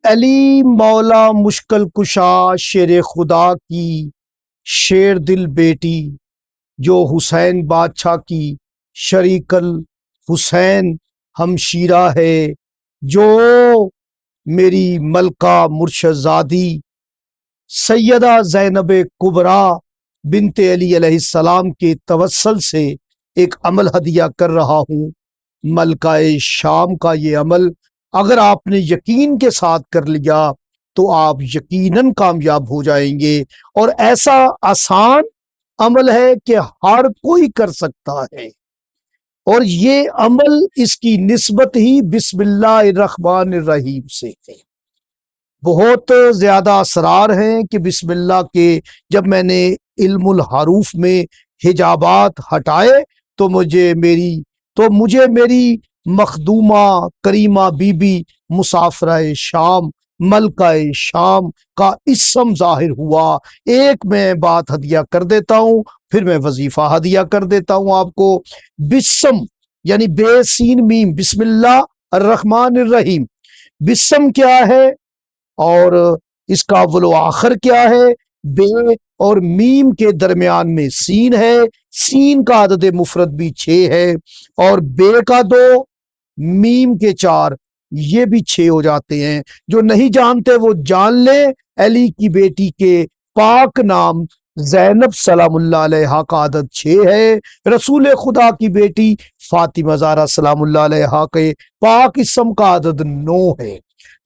علی مولا مشکل کشا شیر خدا کی شیر دل بیٹی جو حسین بادشاہ کی شریک الحسین ہمشیرہ ہے، جو میری ملکہ مرشدزادی سیدہ زینب کبریٰ بنت علی علیہ السلام کے توسل سے ایک عمل ہدیہ کر رہا ہوں۔ ملکہ شام کا یہ عمل اگر آپ نے یقین کے ساتھ کر لیا تو آپ یقیناً کامیاب ہو جائیں گے، اور ایسا آسان عمل ہے کہ ہر کوئی کر سکتا ہے، اور یہ عمل اس کی نسبت ہی بسم اللہ الرحمن الرحیم سے ہے۔ بہت زیادہ اسرار ہیں کہ بسم اللہ کے جب میں نے علم الحروف میں حجابات ہٹائے تو مجھے میری مخدومہ کریمہ بی بی مسافرہ شام ملکہ شام کا اسم ظاہر ہوا۔ ایک میں بات ہدیہ کر دیتا ہوں، پھر میں وظیفہ ہدیہ کر دیتا ہوں آپ کو۔ بسم یعنی بے سین میم، بسم اللہ الرحمن الرحیم۔ بسم کیا ہے اور اس کا اول و آخر کیا ہے؟ بے اور میم کے درمیان میں سین ہے، سین کا عدد مفرد بھی 6 ہے، اور بے کا 2 میم کے 4، یہ بھی 6 ہو جاتے ہیں۔ جو نہیں جانتے وہ جان لیں، علی کی بیٹی کے پاک نام زینب سلام اللہ علیہا کا عدد 6 ہے، رسول خدا کی بیٹی فاطمہ زہرا سلام اللہ علیہا کے پاک اسم کا عدد 9 ہے،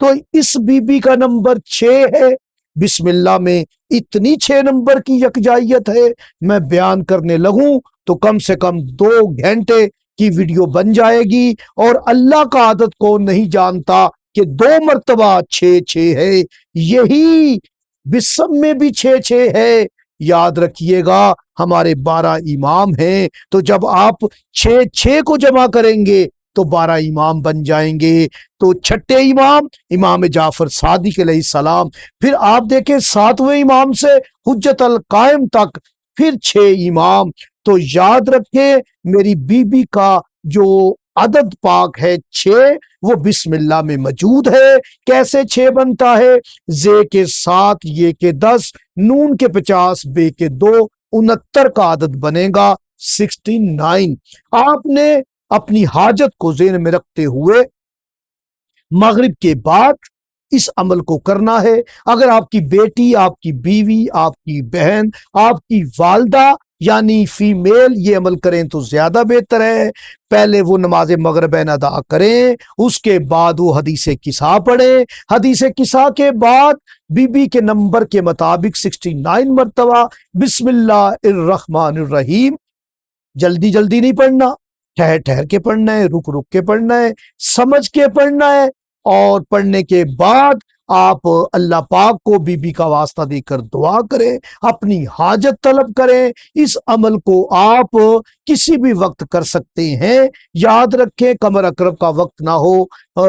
تو اس بی بی کا نمبر 6 ہے۔ بسم اللہ میں اتنی 6 نمبر کی یکجائیت ہے، میں بیان کرنے لگوں تو کم سے کم 2 گھنٹے کی ویڈیو بن جائے گی، اور اللہ کا عدد کو نہیں جانتا کہ 2 مرتبہ 6 ہے، یہی بسم میں بھی 6 ہے۔ یاد رکھیے گا ہمارے 12 امام ہیں، تو جب آپ 6 کو جمع کریں گے تو 12 امام بن جائیں گے۔ تو چھٹے امام امام جعفر صادق علیہ السلام، پھر آپ دیکھیں 7ویں امام سے حجت القائم تک، پھر 6 امام۔ تو یاد رکھیں میری بی بی کا جو عدد پاک ہے 6، وہ بسم اللہ میں موجود ہے۔ کیسے 6 بنتا ہے؟ زے کے 7، یہ کے 10، نون کے 50، بے کے 2، 69 کا عدد بنے گا 69۔ آپ نے اپنی حاجت کو ذہن میں رکھتے ہوئے مغرب کے بعد اس عمل کو کرنا ہے۔ اگر آپ کی بیٹی، آپ کی بیوی، آپ کی بہن، آپ کی والدہ یعنی فیمیل یہ عمل کریں تو زیادہ بہتر ہے۔ پہلے وہ نماز مغربین ادا کریں، اس کے بعد وہ حدیث کسا پڑھیں، حدیث کسا کے بعد بی بی کے نمبر کے مطابق 69 مرتبہ بسم اللہ الرحمن الرحیم۔ جلدی جلدی نہیں پڑھنا، ٹھہر ٹھہر کے پڑھنا ہے، رک رک کے پڑھنا ہے، سمجھ کے پڑھنا ہے، اور پڑھنے کے بعد آپ اللہ پاک کو بی بی کا واسطہ دے کر دعا کریں، اپنی حاجت طلب کریں۔ اس عمل کو آپ کسی بھی وقت کر سکتے ہیں۔ یاد رکھیں قمر اکرم کا وقت نہ ہو،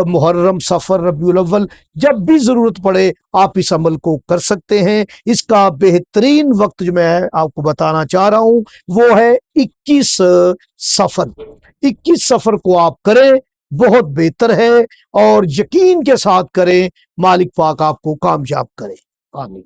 محرم، سفر، ربیع الاول، جب بھی ضرورت پڑے آپ اس عمل کو کر سکتے ہیں۔ اس کا بہترین وقت جو میں آپ کو بتانا چاہ رہا ہوں وہ ہے 21 سفر۔ 21 سفر کو آپ کریں، بہت بہتر ہے، اور یقین کے ساتھ کریں، مالک پاک آپ کو کامیاب کرے۔ آمین۔